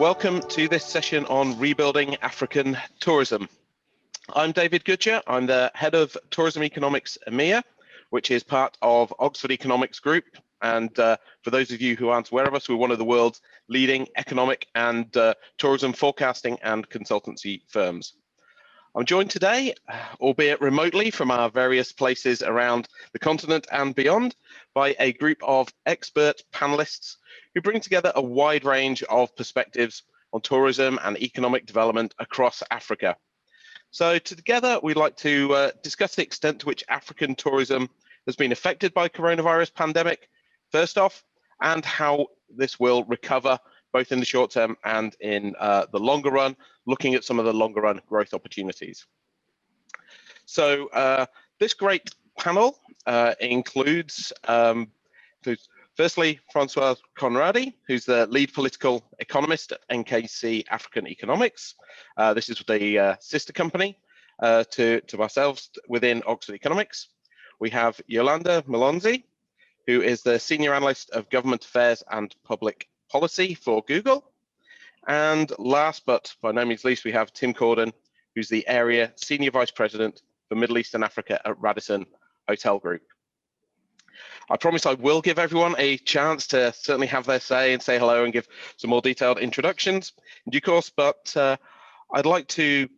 welcome to this session on rebuilding African tourism. I'm David Goodyer. I'm the head of Tourism Economics EMEA, which is part of Oxford Economics Group. And for those of you who aren't aware of us, we're one of the world's leading economic and tourism forecasting and consultancy firms. I'm joined today, albeit remotely, from our various places around the continent and beyond, by a group of expert panelists who bring together a wide range of perspectives on tourism and economic development across Africa. So together, we'd like to discuss the extent to which African tourism has been affected by the coronavirus pandemic, first off, and how this will recover both in the short term and in the longer run, looking at some of the longer run growth opportunities. So this great panel includes firstly, Francois Conradi, who's the lead political economist at NKC African Economics. This is the sister company to ourselves within Oxford Economics. We have Yolanda Malonzi, who is the senior analyst of government affairs and public policy for Google. And last but by no means least, we have Tim Corden, who's the area senior vice president for Middle East and Africa at Radisson Hotel Group. I promise I will give everyone a chance to certainly have their say and say hello and give some more detailed introductions in due course, but I'd like to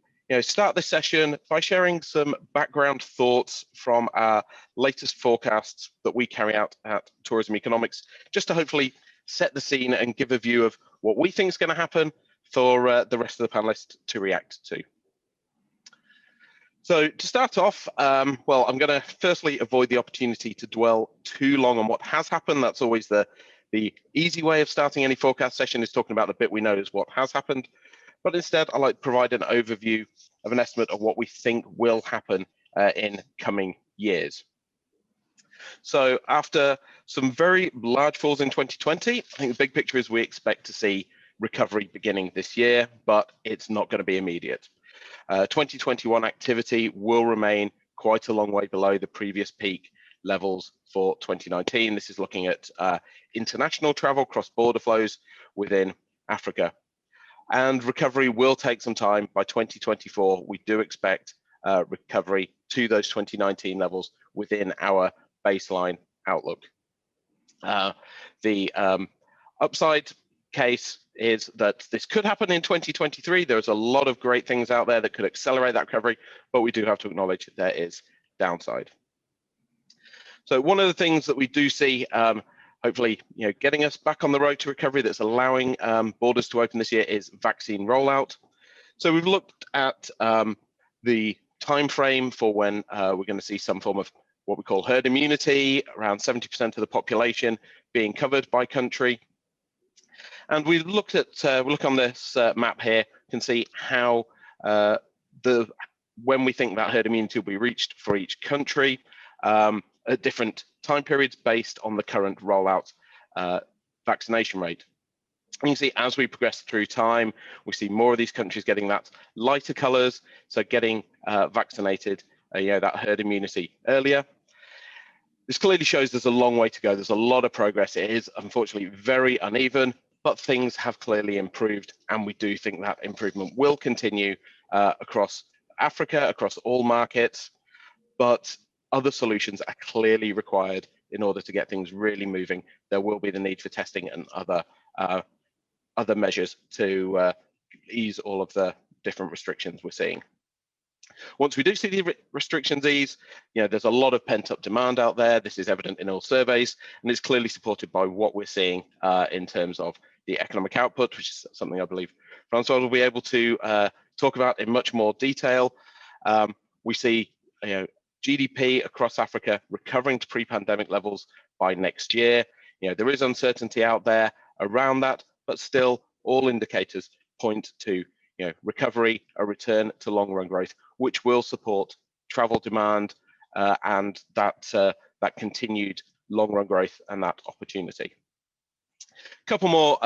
start this session by sharing some background thoughts from our latest forecasts that we carry out at Tourism Economics, just to hopefully set the scene and give a view of what we think is going to happen for the rest of the panelists to react to. So to start off, well, I'm going to firstly avoid the opportunity to dwell too long on what has happened. That's always the easy way of starting any forecast session, is talking about the bit we know is what has happened. But instead, I'd like to provide an overview of an estimate of what we think will happen in coming years. So after some very large falls in 2020, I think the big picture is we expect to see recovery beginning this year, but it's not going to be immediate. 2021 activity will remain quite a long way below the previous peak levels for 2019. This is looking at international travel, cross-border flows within Africa. And recovery will take some time. By 2024, we do expect recovery to those 2019 levels within our baseline outlook. The upside case is that this could happen in 2023. There's a lot of great things out there that could accelerate that recovery, but we do have to acknowledge there is downside. So one of the things that we do see, hopefully, getting us back on the road to recovery, that's allowing borders to open this year, is vaccine rollout. So we've looked at the time frame for when we're going to see some form of what we call herd immunity, around 70% of the population being covered by country. And we looked at, we look on this map here, can see how when we think that herd immunity will be reached for each country at different time periods based on the current rollout vaccination rate. And you see, as we progress through time, we see more of these countries getting that lighter colors, so getting vaccinated, that herd immunity earlier. This clearly shows there's a long way to go. There's a lot of progress. It is unfortunately very uneven, but things have clearly improved, and we do think that improvement will continue across Africa, across all markets, but other solutions are clearly required in order to get things really moving. There will be the need for testing and other measures to ease all of the different restrictions we're seeing. Once we do see the restrictions ease, there's a lot of pent-up demand out there. This is evident in all surveys, and it's clearly supported by what we're seeing in terms of the economic output, which is something I believe Francois will be able to talk about in much more detail. We see GDP across Africa recovering to pre-pandemic levels by next year. There is uncertainty out there around that, but still all indicators point to recovery, a return to long-run growth, which will support travel demand and that continued long-run growth and that opportunity. A couple more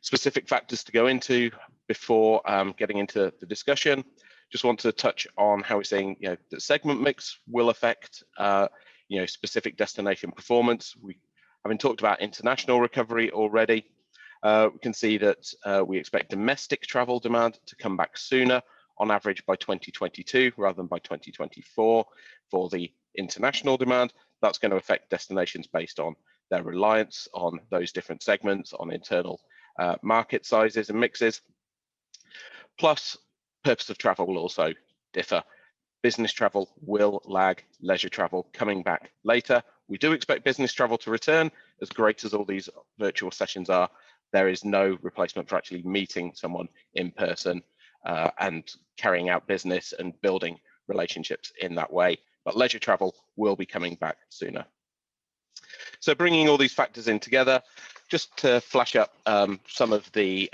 specific factors to go into before getting into the discussion. Just want to touch on how we're seeing that segment mix will affect specific destination performance. We haven't talked about international recovery already. We can see that we expect domestic travel demand to come back sooner, on average by 2022 rather than by 2024. For the international demand, that's going to affect destinations based on their reliance on those different segments, on internal market sizes and mixes. Plus, purpose of travel will also differ. Business travel will lag leisure travel coming back later. We do expect business travel to return. As great as all these virtual sessions are, there is no replacement for actually meeting someone in person and carrying out business and building relationships in that way. But leisure travel will be coming back sooner. So bringing all these factors in together, just to flash up some of the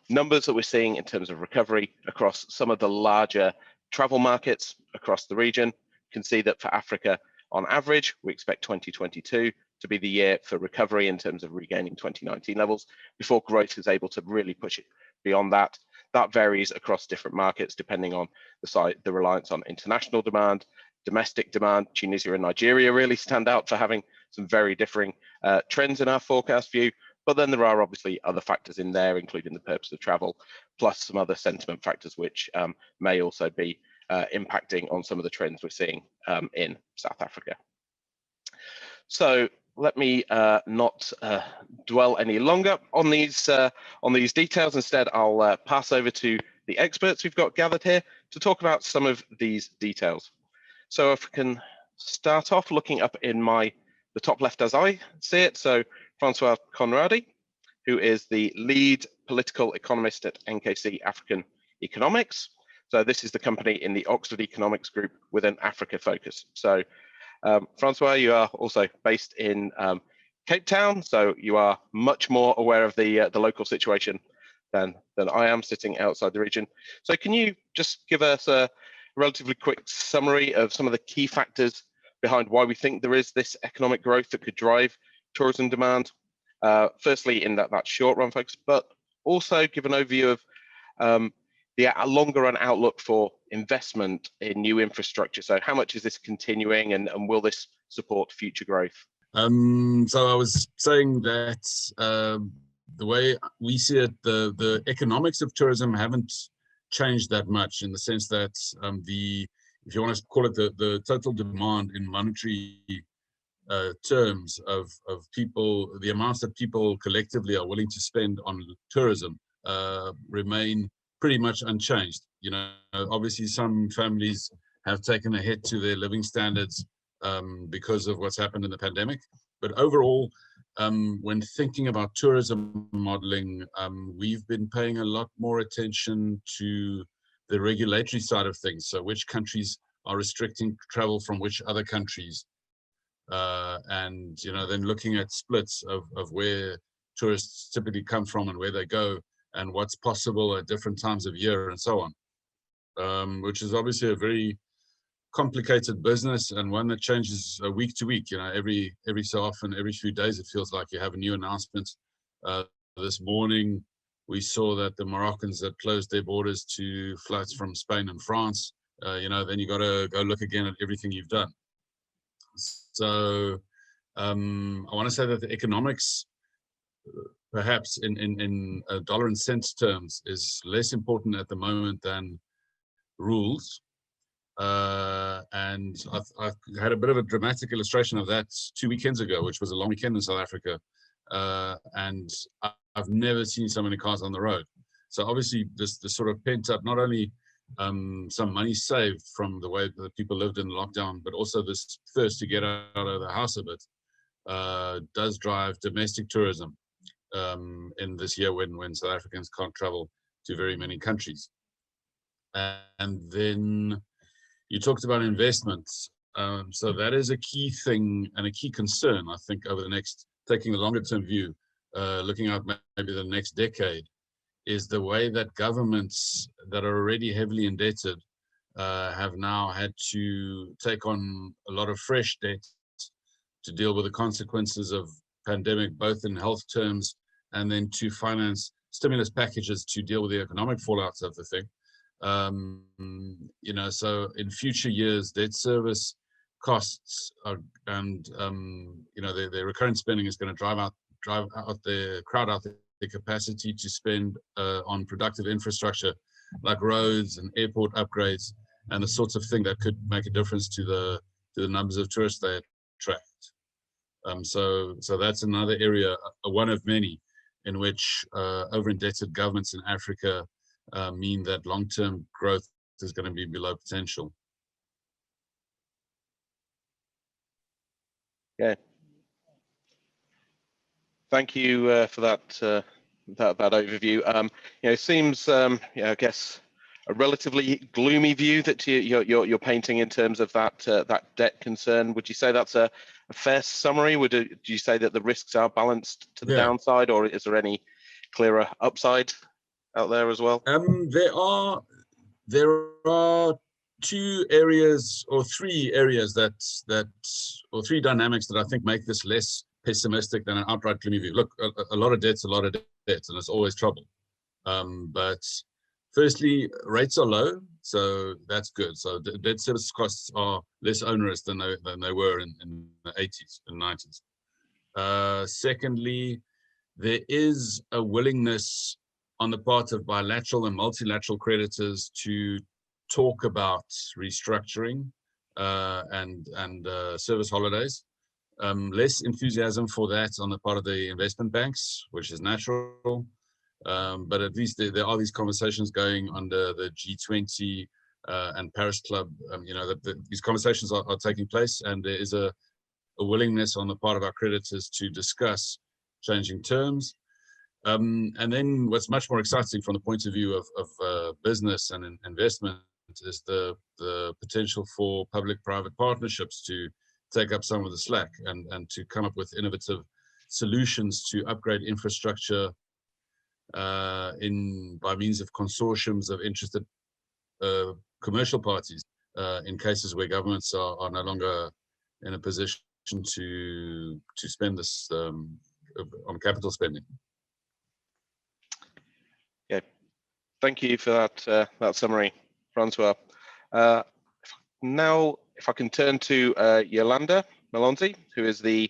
numbers that we're seeing in terms of recovery across some of the larger travel markets across the region. You can see that for Africa, on average, we expect 2022 to be the year for recovery in terms of regaining 2019 levels before growth is able to really push it beyond that. That varies across different markets depending on the reliance on international demand, domestic demand. Tunisia and Nigeria really stand out for having some very differing trends in our forecast view. But then there are obviously other factors in there, including the purpose of travel, plus some other sentiment factors which may also be impacting on some of the trends we're seeing in South Africa. So let me not dwell any longer on these details. Instead, I'll pass over to the experts we've got gathered here to talk about some of these details. So if we can start off looking up in the top left as I see it. So Francois Conradi, who is the lead political economist at NKC African Economics. So this is the company in the Oxford Economics Group with an Africa focus. So Francois, you are also based in Cape Town, so you are much more aware of the local situation than I am, sitting outside the region. So can you just give us a relatively quick summary of some of the key factors behind why we think there is this economic growth that could drive tourism demand? Firstly, in that short run focus, but also give an overview of the longer run outlook for investment in new infrastructure. So how much is this continuing and will this support future growth? So I was saying that the way we see it, the economics of tourism haven't changed that much, in the sense that if you want to call it the total demand in monetary terms of people, the amounts that people collectively are willing to spend on tourism remain pretty much unchanged. You know, obviously some families have taken a hit to their living standards because of what's happened in the pandemic. But overall, when thinking about tourism modeling, we've been paying a lot more attention to the regulatory side of things. So which countries are restricting travel from which other countries, and then looking at splits of where tourists typically come from and where they go and what's possible at different times of year and so on, which is obviously a very complicated business and one that changes week to week. Every so often, every few days, it feels like you have a new announcement. This morning we saw that the Moroccans had closed their borders to flights from Spain and France. Then you got to go look again at everything you've done. So I want to say that the economics, perhaps in dollar and cents terms, is less important at the moment than rules. And I've had a bit of a dramatic illustration of that 2 weekends ago, which was a long weekend in South Africa. And I've never seen so many cars on the road. So obviously this sort of pent up, not only some money saved from the way that people lived in lockdown, but also this thirst to get out of the house a bit, does drive domestic tourism in this year when South Africans can't travel to very many countries. And then you talked about investments. So that is a key thing and a key concern, I think, over the next, taking the longer term view, looking out maybe the next decade, is the way that governments that are already heavily indebted have now had to take on a lot of fresh debt to deal with the consequences of pandemic, both in health terms and then to finance stimulus packages to deal with the economic fallouts of the thing. So in future years, debt service costs and their recurrent spending is going to crowd out their capacity to spend on productive infrastructure like roads and airport upgrades and the sorts of thing that could make a difference to the numbers of tourists they attract. So that's another area, one of many, in which over-indebted governments in Africa mean that long-term growth is going to be below potential. Yeah. Thank you for that overview. It seems, I guess, a relatively gloomy view that you're painting in terms of that debt concern. Would you say that's a fair summary? Do you say that the risks are balanced to the downside, or is there any clearer upside out there as well? There are two areas or three areas or three dynamics that I think make this less pessimistic than an outright gloomy view. Look, a lot of debt's a lot of debt, and it's always trouble. But firstly, rates are low, so that's good. So debt service costs are less onerous than they were in the 80s and 90s. Secondly, there is a willingness on the part of bilateral and multilateral creditors to talk about restructuring and service holidays. Less enthusiasm for that on the part of the investment banks, which is natural. But at least there are these conversations going under the G20 and Paris Club. These conversations are taking place, and there is a willingness on the part of our creditors to discuss changing terms. And then what's much more exciting from the point of view of business and investment is the potential for public-private partnerships to take up some of the slack and to come up with innovative solutions to upgrade infrastructure by means of consortiums of interested commercial parties in cases where governments are no longer in a position to spend this on capital spending. Yeah, thank you for that summary, Francois. Now, if I can turn to Yolanda Malonzi, who is the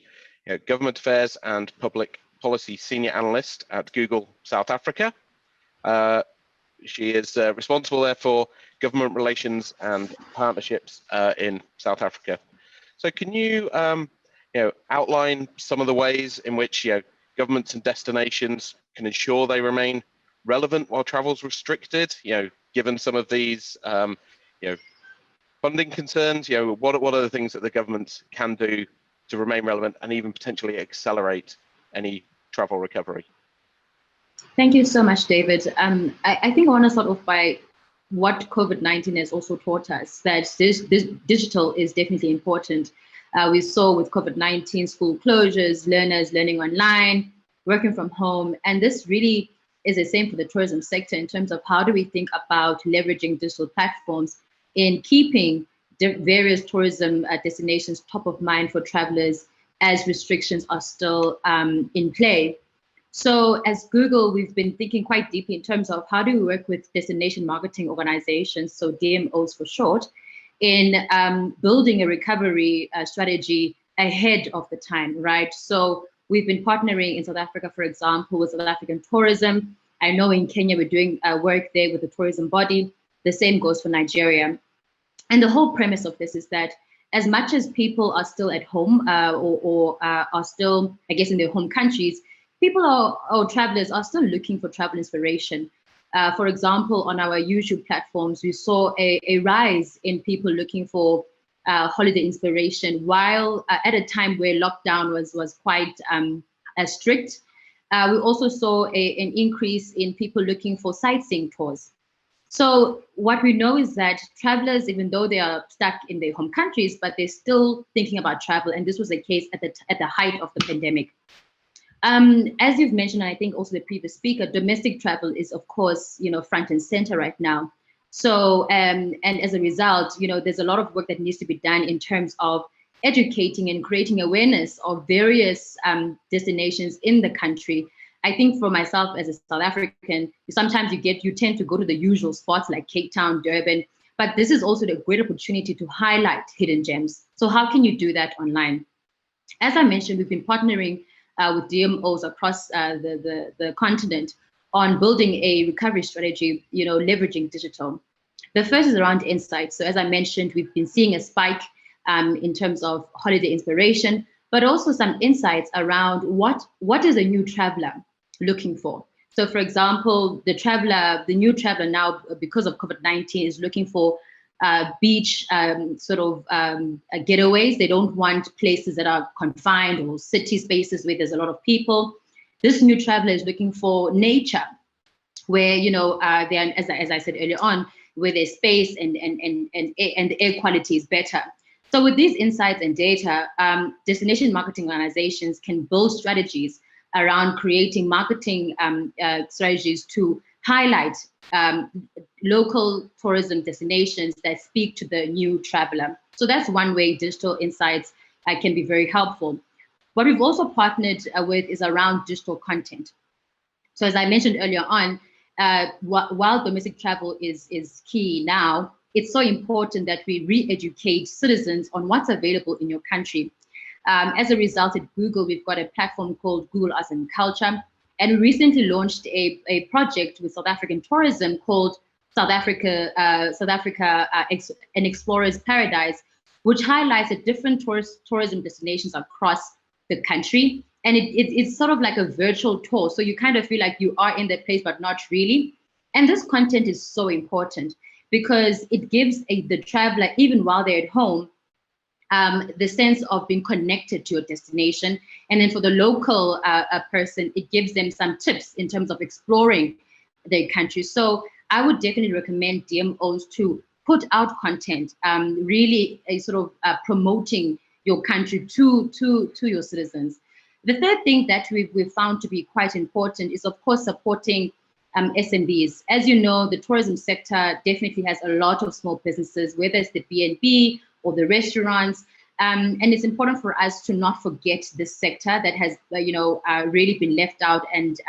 Government Affairs and Public Policy Senior Analyst at Google South Africa. She is responsible there for government relations and partnerships in South Africa. So can you outline some of the ways in which governments and destinations can ensure they remain relevant while travel is restricted? Given some of these funding concerns, what are the things that the governments can do to remain relevant and even potentially accelerate any travel recovery? Thank you so much, David. I think I want to start off by what COVID-19 has also taught us, that this digital is definitely important. We saw with COVID-19 school closures, learners learning online, working from home, and this really is the same for the tourism sector in terms of how do we think about leveraging digital platforms in keeping various tourism destinations top of mind for travelers as restrictions are still in play. So as Google, we've been thinking quite deeply in terms of how do we work with destination marketing organizations, so DMOs for short, in building a recovery strategy ahead of the time, right? So we've been partnering in South Africa, for example, with South African tourism. I know in Kenya, we're doing work there with the tourism body. The same goes for Nigeria. And the whole premise of this is that as much as people are still at home or are still, I guess, in their home countries, people or travelers are still looking for travel inspiration. For example, on our YouTube platforms, we saw a rise in people looking for holiday inspiration, while at a time where lockdown was quite strict. We also saw an increase in people looking for sightseeing tours. So what we know is that travelers, even though they are stuck in their home countries, but they're still thinking about travel. And this was the case at the height of the pandemic. As you've mentioned, and I think also the previous speaker, domestic travel is, of course, front and center right now. So, and as a result, there's a lot of work that needs to be done in terms of educating and creating awareness of various destinations in the country. I think for myself as a South African, sometimes you tend to go to the usual spots like Cape Town, Durban, but this is also a great opportunity to highlight hidden gems. So how can you do that online? As I mentioned, we've been partnering with DMOs across the continent on building a recovery strategy, leveraging digital. The first is around insights. So as I mentioned, we've been seeing a spike in terms of holiday inspiration, but also some insights around what is a new traveler looking for. So for example, the new traveler now, because of COVID-19, is looking for beach getaways. They don't want places that are confined or city spaces where there's a lot of people. This new traveler is looking for nature, where they're, as I said earlier on, where there's space and the air quality is better. So with these insights and data, destination marketing organizations can build strategies around creating marketing strategies to highlight local tourism destinations that speak to the new traveler. So that's one way digital insights can be very helpful. What we've also partnered with is around digital content. So as I mentioned earlier on, while domestic travel is key now, it's so important that we re-educate citizens on what's available in your country. As a result, at Google, we've got a platform called Google Arts and Culture, and we recently launched a project with South African tourism called South Africa, an Explorer's Paradise, which highlights the different tourism destinations across the country. And it's sort of like a virtual tour. So you kind of feel like you are in the place, but not really. And this content is so important because it gives the traveler, even while they're at home, the sense of being connected to your destination. And then for the local person, it gives them some tips in terms of exploring their country. So I would definitely recommend DMOs to put out content, really promoting your country to your citizens. The third thing that we've found to be quite important is, of course, supporting SMBs. As you know, the tourism sector definitely has a lot of small businesses, whether it's the B&B or the restaurants. And it's important for us to not forget this sector that has, really been left out and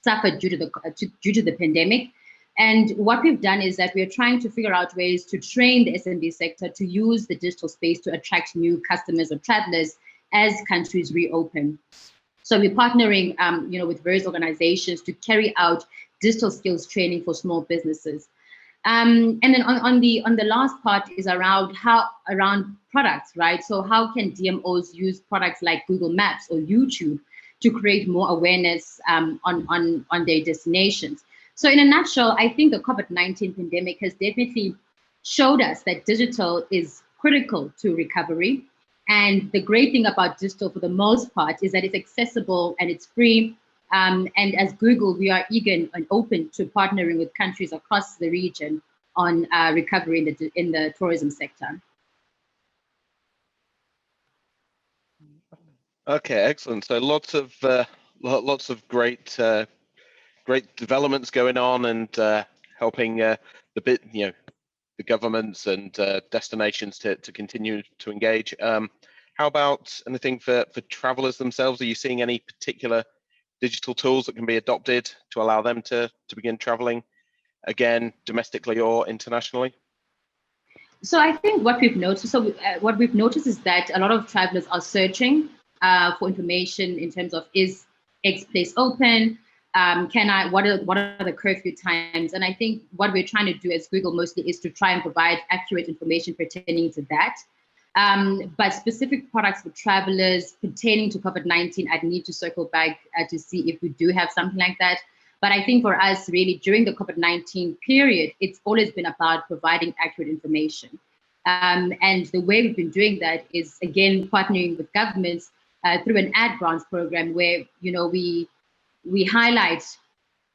suffered due to the pandemic. And what we've done is that we are trying to figure out ways to train the SMB sector to use the digital space to attract new customers or travelers as countries reopen. So we're partnering, with various organizations to carry out digital skills training for small businesses. And then on the last part is around products, right? So how can DMOs use products like Google Maps or YouTube to create more awareness on their destinations? So in a nutshell, I think the COVID-19 pandemic has definitely showed us that digital is critical to recovery. And the great thing about digital, for the most part, is that it's accessible and it's free. And as Google, we are eager and open to partnering with countries across the region on recovery in the tourism sector. Okay, excellent. So lots of great developments going on and helping the governments and destinations to continue to engage. How about anything for travelers themselves? Are you seeing any particular digital tools that can be adopted to allow them to begin traveling again, domestically or internationally? So I think what we've noticed, is that a lot of travelers are searching for information in terms of, is X place open? What are the curfew times? And I think what we're trying to do as Google mostly is to try and provide accurate information pertaining to that. But specific products for travelers pertaining to COVID-19, I'd need to circle back to see if we do have something like that. But I think for us, really, during the COVID-19 period, it's always been about providing accurate information. And the way we've been doing that is, again, partnering with governments through an ad grants program where, we highlight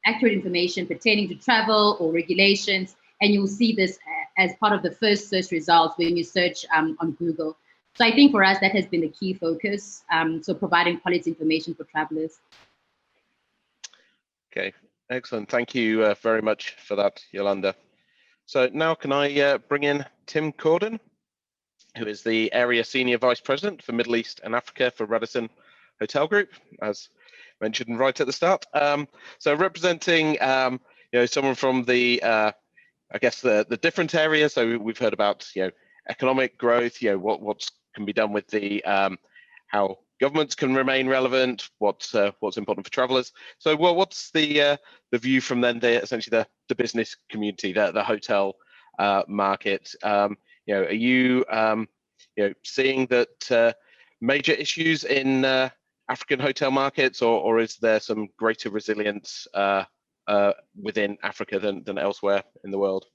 accurate information pertaining to travel or regulations, and you'll see this as part of the first search results when you search on Google. So I think for us, that has been the key focus, so providing quality information for travelers. Okay, excellent. Thank you very much for that, Yolanda. So now can I bring in Tim Corden, who is the Area Senior Vice President for Middle East and Africa for Radisson Hotel Group, as mentioned right at the start. So representing someone from the the different areas. So we've heard about economic growth, what can be done with the how governments can remain relevant, what's important for travellers. So, well, what's the view from then essentially the business community, the hotel market? Are you seeing that major issues in African hotel markets, or is there some greater resilience within Africa than elsewhere in the world?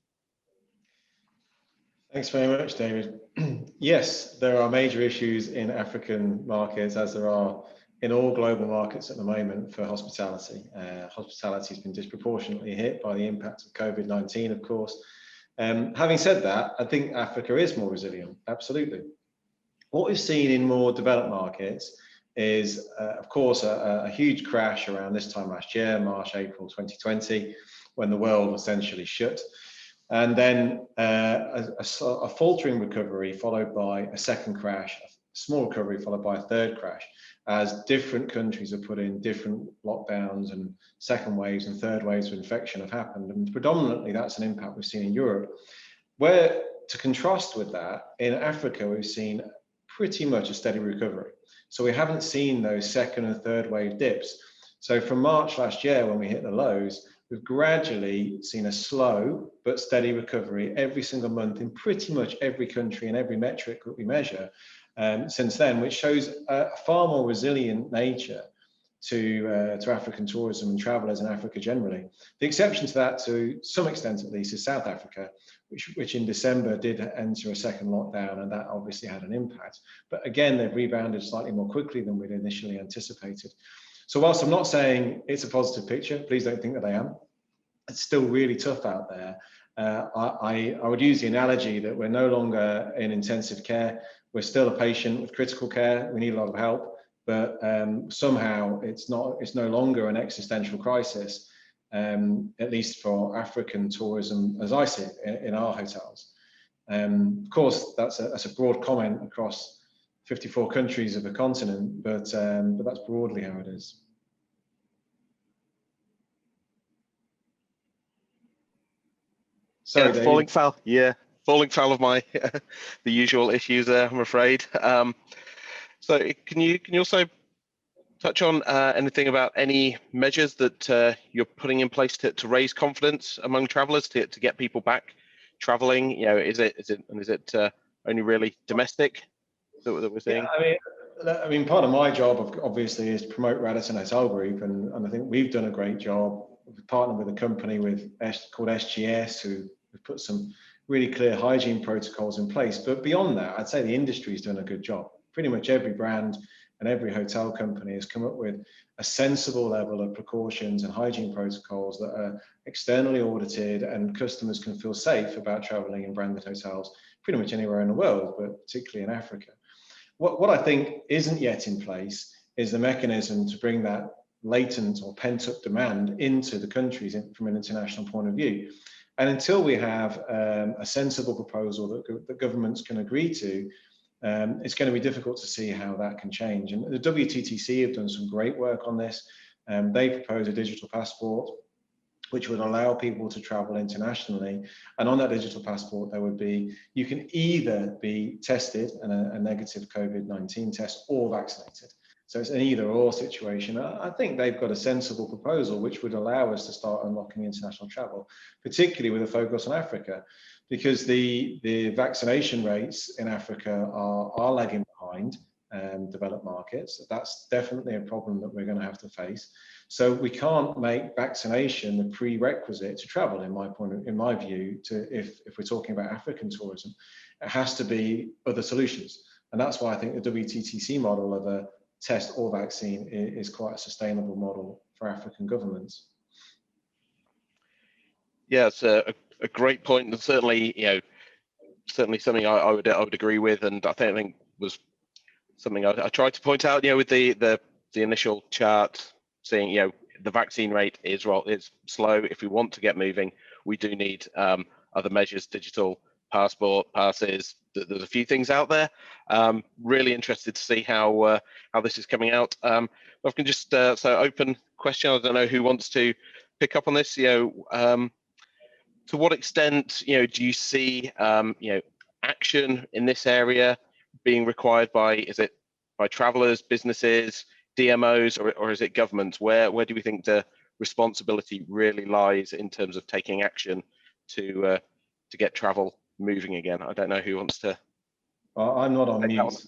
Thanks very much, David. Yes, there are major issues in African markets, as there are in all global markets at the moment for hospitality. Hospitality has been disproportionately hit by the impact of COVID-19, of course. Having said that, I think Africa is more resilient, absolutely. What we've seen in more developed markets is, of course, a huge crash around this time last year, March, April 2020, when the world essentially shut. And then a faltering recovery followed by a second crash, a small recovery followed by a third crash, as different countries have put in different lockdowns and second waves and third waves of infection have happened. And predominantly that's an impact we've seen in Europe. Where, to contrast with that, in Africa, we've seen pretty much a steady recovery. So we haven't seen those second and third wave dips. So from March last year, when we hit the lows, we've gradually seen a slow but steady recovery every single month in pretty much every country and every metric that we measure since then, which shows a far more resilient nature to African tourism and travellers in Africa generally. The exception to that, to some extent at least, is South Africa, which in December did enter a second lockdown, and that obviously had an impact. But again, they've rebounded slightly more quickly than we'd initially anticipated. So whilst I'm not saying it's a positive picture, please don't think that I am, it's still really tough out there. I would use the analogy that we're no longer in intensive care. We're still a patient with critical care. We need a lot of help, but somehow it's no longer an existential crisis, at least for African tourism, as I see it in our hotels. Of course, that's a broad comment across 54 countries of the continent, but that's broadly how it is. Sorry, yeah, falling foul. Yeah, falling foul of my the usual issues there, I'm afraid. So can you also touch on anything about any measures that you're putting in place to raise confidence among travellers to get people back travelling? Is it only really domestic that we're seeing? Yeah, I mean, part of my job obviously is to promote Radisson Hotel Group, and I think we've done a great job. We've partnered with a company called SGS, who have put some really clear hygiene protocols in place. But beyond that, I'd say the industry's done a good job. Pretty much every brand and every hotel company has come up with a sensible level of precautions and hygiene protocols that are externally audited, and customers can feel safe about traveling in branded hotels pretty much anywhere in the world, but particularly in Africa. What I think isn't yet in place is the mechanism to bring that latent or pent-up demand into the countries from an international point of view. And until we have a sensible proposal that governments can agree to, it's going to be difficult to see how that can change. And the WTTC have done some great work on this. They propose a digital passport, which would allow people to travel internationally. And on that digital passport, there would be, you can either be tested and a negative COVID-19 test or vaccinated. So it's an either or situation. I think they've got a sensible proposal which would allow us to start unlocking international travel, particularly with a focus on Africa, because the vaccination rates in Africa are lagging behind developed markets. That's definitely a problem that we're going to have to face. So we can't make vaccination the prerequisite to travel, in my view, if we're talking about African tourism. It has to be other solutions. And that's why I think the WTTC model of a test or vaccine is quite a sustainable model for African governments. Yeah, it's a great point, and certainly, certainly something I would agree with, and I think was something I tried to point out, with the initial chart, saying, the vaccine rate is slow. If we want to get moving, we do need other measures, digital passes. There's a few things out there. Really interested to see how this is coming out. If I can just so open question. I don't know who wants to pick up on this. To what extent do you see action in this area being required by, is it by travelers, businesses, DMOs, or is it governments? Where do we think the responsibility really lies in terms of taking action to get travel moving again? I don't know who wants to. I'm not on mute.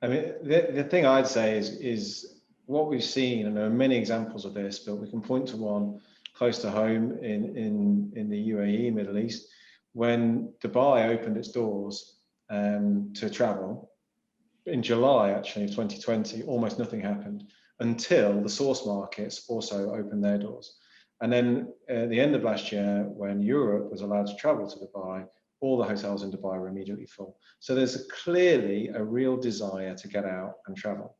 I mean, the thing I'd say is what we've seen, and there are many examples of this, but we can point to one close to home in the UAE, Middle East, when Dubai opened its doors to travel. In July, actually, of 2020, almost nothing happened until the source markets also opened their doors. And then at the end of last year, when Europe was allowed to travel to Dubai, all the hotels in Dubai were immediately full. So there's clearly a real desire to get out and travel.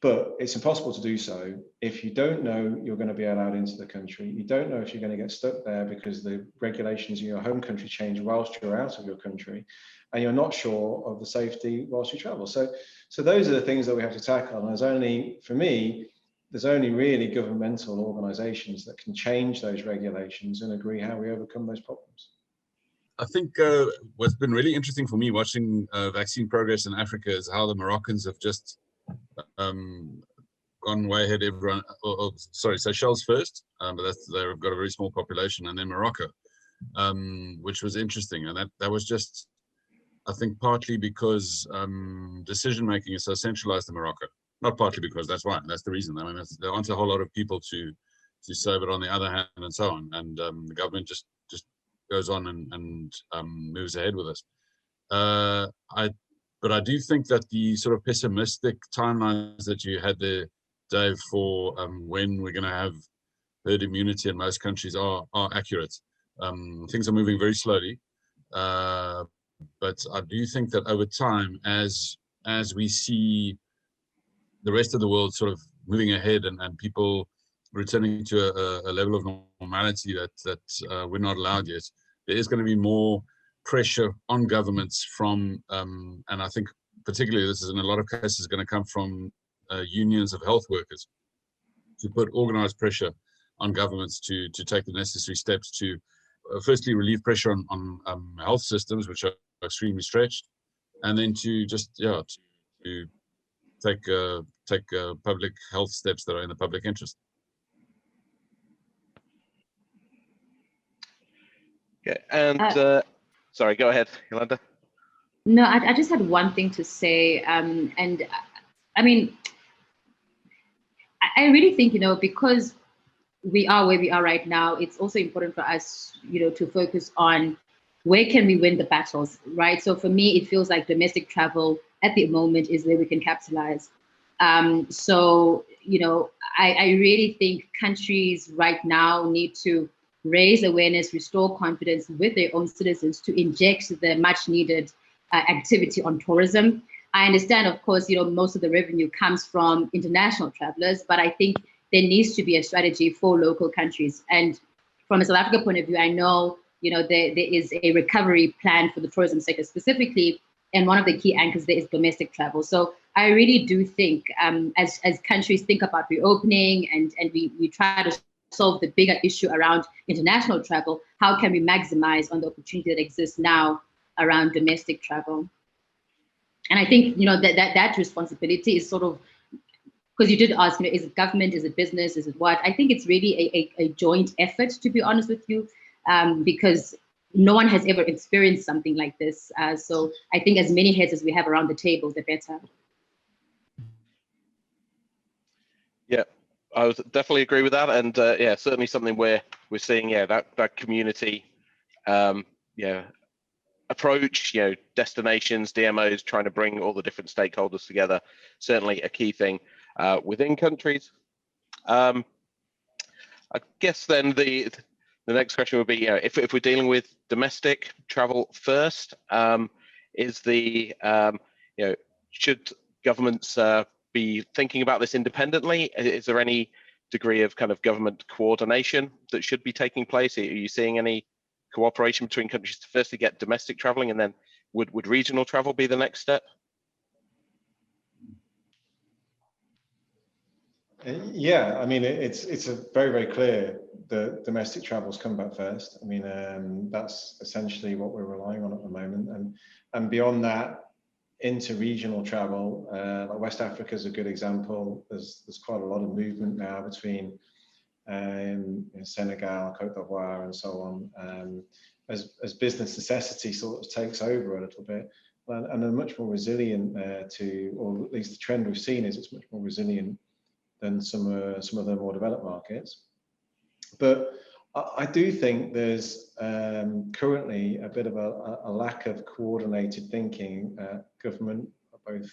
But it's impossible to do so if you don't know you're going to be allowed into the country. You don't know if you're going to get stuck there because the regulations in your home country change whilst you're out of your country, and you're not sure of the safety whilst you travel. So those are the things that we have to tackle. And for me, there's only really governmental organizations that can change those regulations and agree how we overcome those problems. I think what's been really interesting for me watching vaccine progress in Africa is how the Moroccans have just gone way ahead everyone. Sorry, Seychelles first, but they've got a very small population, and then Morocco, which was interesting. And that was just, I think, partly because decision making is so centralized in Morocco. Not partly because that's why. That's the reason. I mean, there aren't a whole lot of people to serve it on the other hand, and so on. And the government just goes on and moves ahead with us. But I do think that the sort of pessimistic timelines that you had there, Dave, for when we're going to have herd immunity in most countries are accurate. Things are moving very slowly, but I do think that over time, as we see the rest of the world sort of moving ahead and people returning to a level of normality that we're not allowed yet, there is going to be more pressure on governments from, and I think particularly this is in a lot of cases going to come from unions of health workers, to put organized pressure on governments to take the necessary steps to firstly relieve pressure on health systems, which are extremely stretched, and then to just to take public health steps that are in the public interest. Okay, and sorry, go ahead, Yolanda. No, I just had one thing to say, and I mean, I really think, because we are where we are right now, it's also important for us, to focus on where can we win the battles, right? So for me, it feels like domestic travel at the moment is where we can capitalize. So, I really think countries right now need to raise awareness, restore confidence with their own citizens to inject the much needed activity on tourism. I understand, of course, most of the revenue comes from international travelers, but I think there needs to be a strategy for local countries. And from a South Africa point of view, I know, there is a recovery plan for the tourism sector specifically, and one of the key anchors there is domestic travel. So I really do think as countries think about reopening and we try to solve the bigger issue around international travel, how can we maximize on the opportunity that exists now around domestic travel? And I think, that responsibility is sort of, because you did ask, is it government, is it business, is it what? I think it's really a joint effort, to be honest with you, because no one has ever experienced something like this. So I think as many heads as we have around the table, the better. Yeah, I would definitely agree with that. And yeah, certainly something we're seeing, that community, approach, destinations, DMOs, trying to bring all the different stakeholders together, certainly a key thing within countries. I guess then the next question would be, if we're dealing with domestic travel first, is should governments be thinking about this independently? Is there any degree of kind of government coordination that should be taking place? Are you seeing any cooperation between countries to firstly get domestic traveling, and then would regional travel be the next step? Yeah, I mean, it's a very, very clear that domestic travels come back first. I mean, that's essentially what we're relying on at the moment. And beyond that, inter-regional travel. Like West Africa is a good example. There's quite a lot of movement now between Senegal, Côte d'Ivoire, and so on, as business necessity sort of takes over a little bit, and they're much more resilient to, or at least the trend we've seen is it's much more resilient than some of the more developed markets. But I do think there's currently a bit of a lack of coordinated thinking at government, both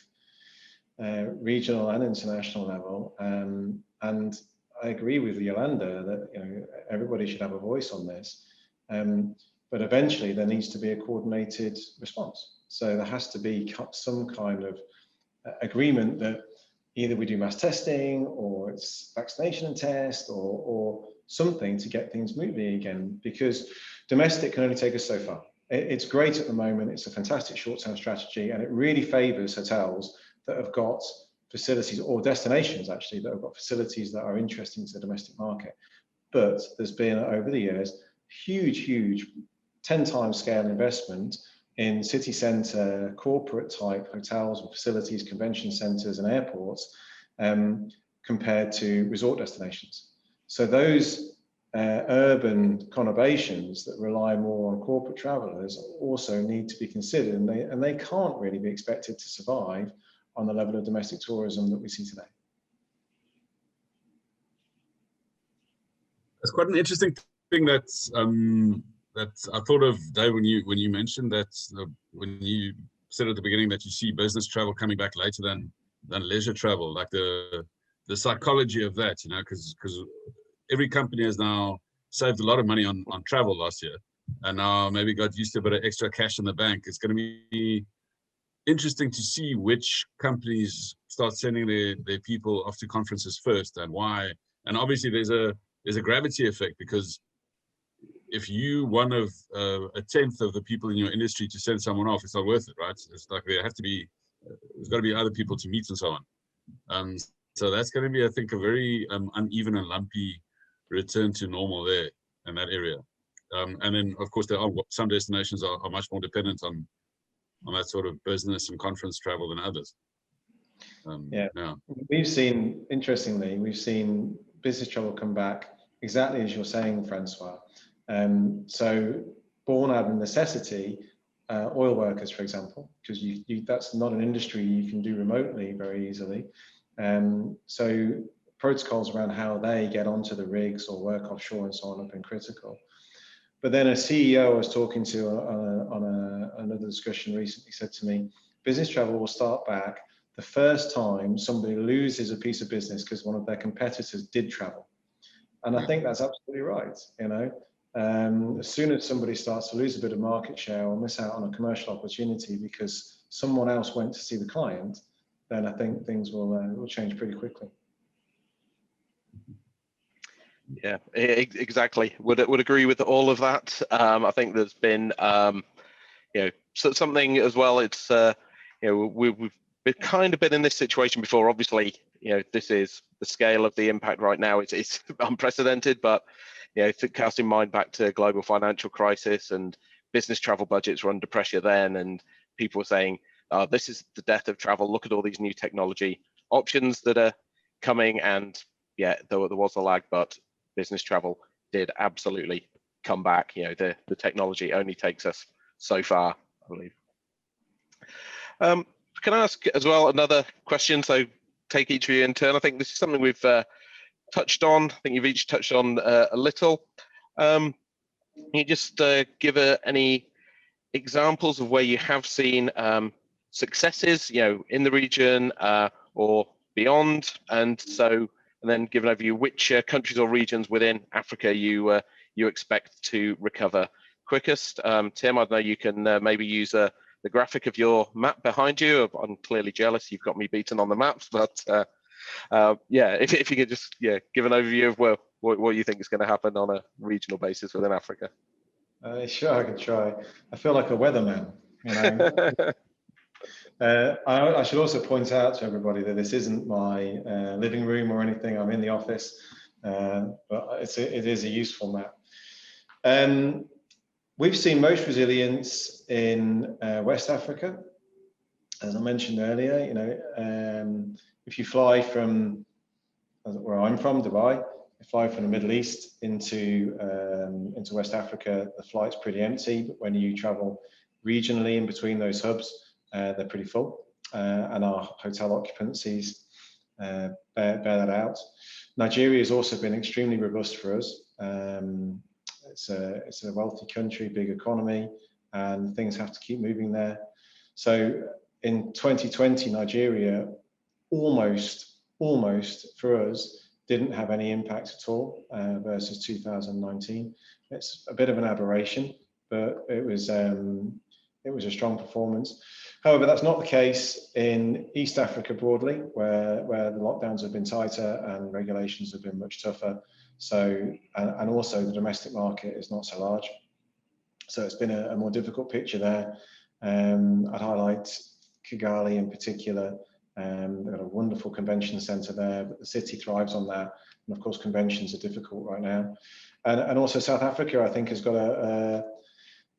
regional and international level, and I agree with Yolanda that everybody should have a voice on this, but eventually there needs to be a coordinated response. So there has to be some kind of agreement that either we do mass testing, or it's vaccination and test, or something to get things moving again, because domestic can only take us so far. It's great at the moment. It's a fantastic short-term strategy, and it really favors hotels that have got facilities, or destinations actually, that have got facilities that are interesting to the domestic market. But there's been, over the years, huge 10 times scale investment in city centre, corporate type hotels and facilities, convention centres and airports, compared to resort destinations. So those urban conurbations that rely more on corporate travellers also need to be considered, and they can't really be expected to survive on the level of domestic tourism that we see today. It's quite an interesting thing that I thought of, Dave, when you mentioned that, when you said at the beginning that you see business travel coming back later than leisure travel, like the psychology of that, because every company has now saved a lot of money on travel last year, and now maybe got used to a bit of extra cash in the bank. It's going to be interesting to see which companies start sending their people off to conferences first, and why. And obviously there's a gravity effect, because if you one of a tenth of the people in your industry to send someone off, it's not worth it, right? It's like there's got to be other people to meet and so on. So that's going to be, I think, a very uneven and lumpy return to normal there in that area. And then, of course, there are some destinations are much more dependent on that sort of business and conference travel than others. Yeah. We've seen business travel come back exactly as you're saying, Francois. So born out of necessity, oil workers, for example, because that's not an industry you can do remotely very easily. So protocols around how they get onto the rigs or work offshore and so on have been critical. But then a CEO I was talking to on another discussion recently said to me, business travel will start back the first time somebody loses a piece of business because one of their competitors did travel. And I think that's absolutely right. As soon as somebody starts to lose a bit of market share or miss out on a commercial opportunity because someone else went to see the client, then I think things will change pretty quickly. Yeah, exactly. Would agree with all of that. I think there's been, something as well. It's we've kind of been in this situation before. Obviously, this is the scale of the impact right now. It's unprecedented, but casting mind back to global financial crisis, and business travel budgets were under pressure then, and people were saying, this is the death of travel. Look at all these new technology options that are coming, and yeah, there was a lag, but business travel did absolutely come back. The technology only takes us so far, I believe. Can I ask as well another question? So take each of you in turn. I think this is something we've touched on. I think you've each touched on a little. Can you just give any examples of where you have seen successes, in the region or beyond, and then give an overview which countries or regions within Africa you expect to recover quickest. Tim, I know you can maybe use the graphic of your map behind you. I'm clearly jealous. You've got me beaten on the maps, but if you could just give an overview of what you think is going to happen on a regional basis within Africa. Sure, I can try. I feel like a weatherman. I should also point out to everybody that this isn't my living room or anything. I'm in the office, but it is a useful map. We've seen most resilience in West Africa, as I mentioned earlier, if you fly from where I'm from, Dubai, you fly from the Middle East into West Africa, the flight's pretty empty. But when you travel regionally in between those hubs, they're pretty full, and our hotel occupancies bear that out. Nigeria has also been extremely robust for us. It's a wealthy country, big economy, and things have to keep moving there. So in 2020, Nigeria almost for us didn't have any impact at all versus 2019. It's a bit of an aberration, but it was a strong performance. However, that's not the case in East Africa broadly, where the lockdowns have been tighter and regulations have been much tougher. So, and also the domestic market is not so large. So it's been a more difficult picture there. I'd highlight Kigali in particular. They've got a wonderful convention centre there, but the city thrives on that. And of course, conventions are difficult right now. And also South Africa, I think, has got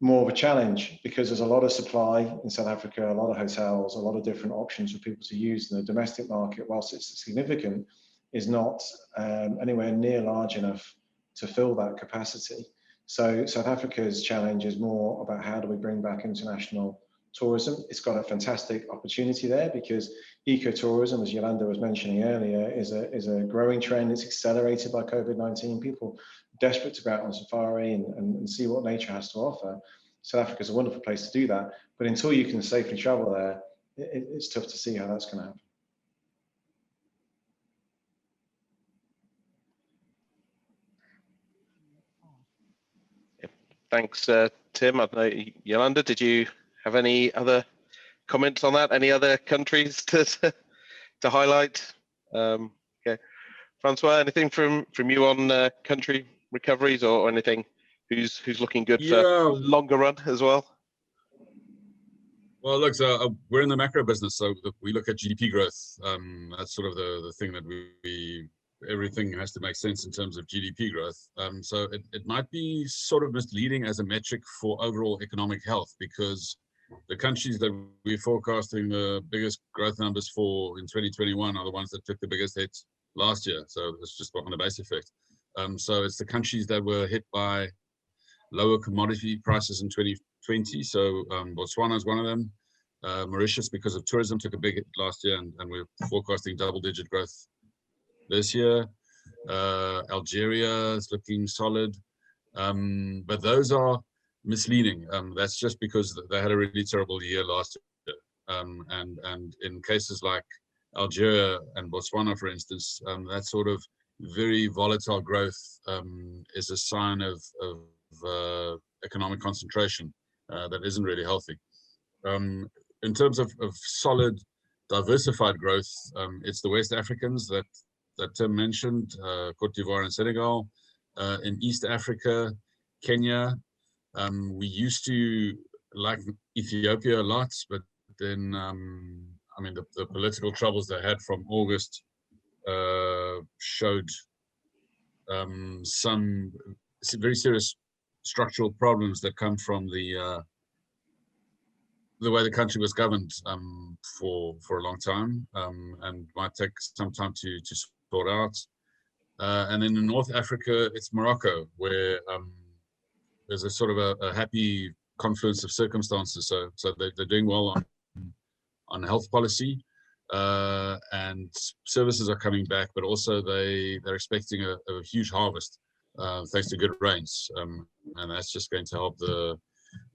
more of a challenge because there's a lot of supply in South Africa, a lot of hotels, a lot of different options for people to use. And the domestic market, whilst it's significant, is not anywhere near large enough to fill that capacity. So South Africa's challenge is more about how do we bring back international tourism. It's got a fantastic opportunity there because ecotourism, as Yolanda was mentioning earlier, is a growing trend. It's accelerated by COVID-19. People are desperate to go out on safari and see what nature has to offer. South Africa is a wonderful place to do that. But until you can safely travel there, it's tough to see how that's going to happen. Thanks, Tim. I don't know, Yolanda, did you have any other comments on that? Any other countries to highlight? Okay, Francois, anything from you on country recoveries or anything? Who's looking good for longer run as well? Well, look, so we're in the macro business, so we look at GDP growth. That's sort of the thing that everything has to make sense in terms of GDP growth. So it might be sort of misleading as a metric for overall economic health because the countries that we're forecasting the biggest growth numbers for in 2021 are the ones that took the biggest hit last year. So it's just on the base effect. So it's the countries that were hit by lower commodity prices in 2020. So Botswana is one of them. Mauritius, because of tourism, took a big hit last year, and we're forecasting double-digit growth this year. Algeria is looking solid, but those are misleading. That's just because they had a really terrible year last year. And in cases like Algeria and Botswana, for instance, that sort of very volatile growth is a sign of economic concentration that isn't really healthy. In terms of solid, diversified growth, it's the West Africans that Tim mentioned, Cote d'Ivoire and Senegal. In East Africa, Kenya, we used to like Ethiopia a lot, but then, I mean, the political troubles they had from August showed some very serious structural problems that come from the way the country was governed for a long time, and might take some time to sort out. And then in North Africa, it's Morocco, where there's a sort of a happy confluence of circumstances. So they're doing well on health policy, and services are coming back, but also they're expecting a huge harvest thanks to good rains, and that's just going to help the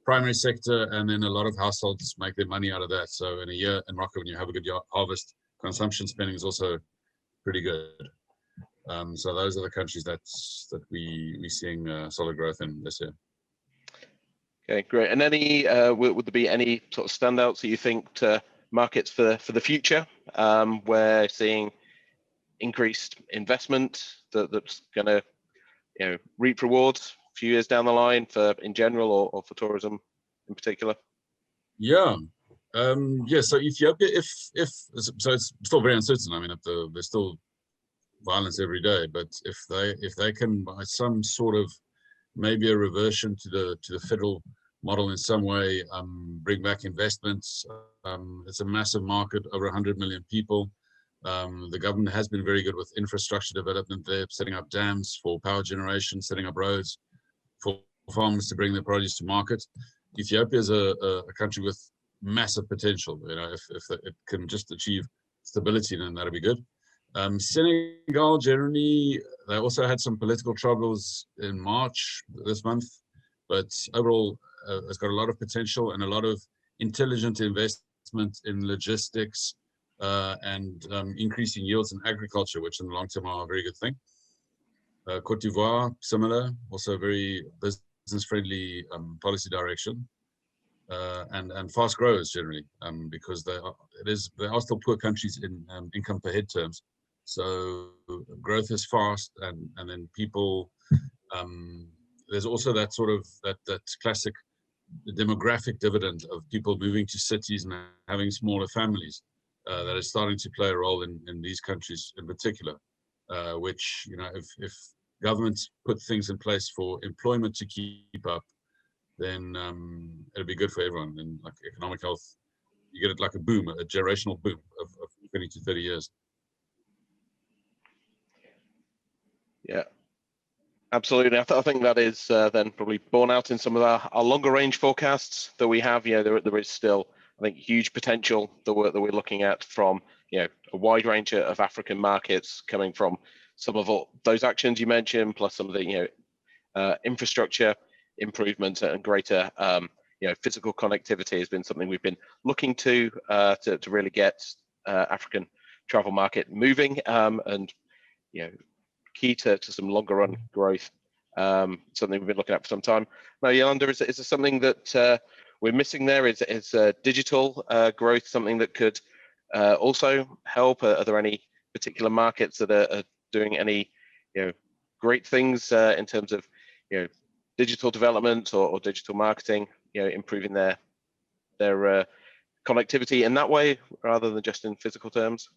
primary sector, and then a lot of households make their money out of that. So in a year in Morocco, when you have a good harvest, consumption spending is also pretty good. So those are the countries that we're seeing solid growth in this year. Okay, great. And any would there be any sort of standouts that you think to markets for the future? We're seeing increased investment that's going to reap rewards a few years down the line for in general or for tourism in particular. Yeah. So Ethiopia, if so, it's still very uncertain. I mean, there's still violence every day, but if they can, by some sort of maybe a reversion to the federal model in some way, bring back investments. It's a massive market, over 100 million people. The government has been very good with infrastructure development there, setting up dams for power generation, setting up roads for farmers to bring their produce to market. Ethiopia is a country with massive potential. If it can just achieve stability, then that'll be good. Senegal, generally, they also had some political troubles in March this month, but overall, it's got a lot of potential and a lot of intelligent investment in logistics and increasing yields in agriculture, which in the long term are a very good thing. Cote d'Ivoire, similar, also very business-friendly policy direction. And fast growers generally, because they are still poor countries in income per head terms. So growth is fast, and then people, there's also that sort of that classic demographic dividend of people moving to cities and having smaller families that is starting to play a role in these countries in particular, which, if governments put things in place for employment to keep up, then it'll be good for everyone. And like economic health, you get it like a boom, a generational boom of 20 to 30 years. Yeah, absolutely. I think that is then probably borne out in some of our longer range forecasts that we have. There is still, I think, huge potential that we're looking at from a wide range of African markets, coming from some of those actions you mentioned, plus some of the infrastructure improvement and greater physical connectivity has been something we've been looking to really get African travel market moving, and key to some longer run growth, something we've been looking at for some time. Now, Yolanda, is there something that we're missing there? Is digital growth something that could also help? Are there any particular markets that are doing any great things in terms of digital development or digital marketing, improving their connectivity in that way rather than just in physical terms?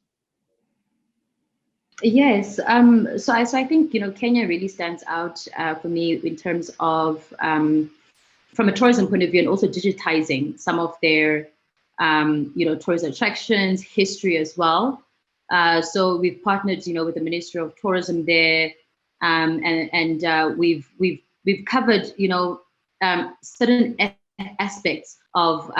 Yes. So I think Kenya really stands out for me in terms of from a tourism point of view, and also digitizing some of their tourist attractions, history as well. So we've partnered with the Ministry of Tourism there, and we've covered certain aspects of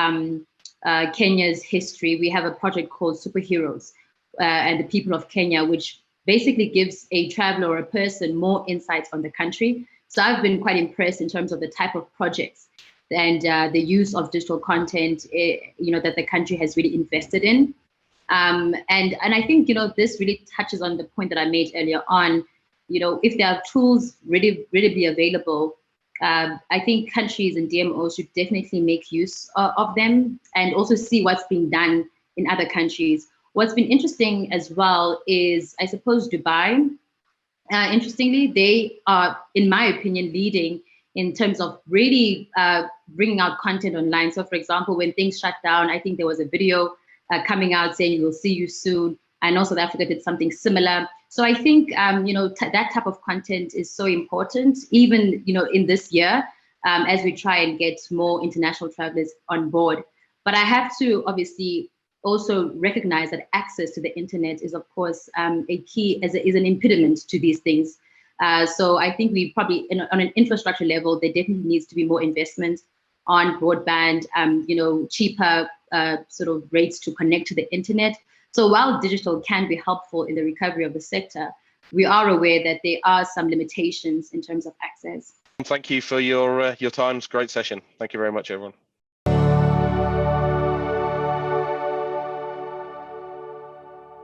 Kenya's history. We have a project called Superheroes and the People of Kenya, which basically gives a traveler or a person more insights on the country. So I've been quite impressed in terms of the type of projects and the use of digital content, that the country has really invested in. And I think, this really touches on the point that I made earlier on. If there are tools really be available, I think countries and DMOs should definitely make use of them and also see what's being done in other countries. What's been interesting as well is, I suppose, Dubai. Interestingly, they are, in my opinion, leading in terms of really bringing out content online. So, for example, when things shut down, I think there was a video coming out saying, "We'll see you soon." I know South Africa did something similar. So I think, that type of content is so important, even, in this year, as we try and get more international travelers on board. But I have to obviously also recognize that access to the internet is, of course, a key, is an impediment to these things. So I think we probably, on an infrastructure level, there definitely needs to be more investment on broadband, cheaper sort of rates to connect to the internet. So while digital can be helpful in the recovery of the sector, we are aware that there are some limitations in terms of access. Thank you for your time. It's a great session. Thank you very much, everyone.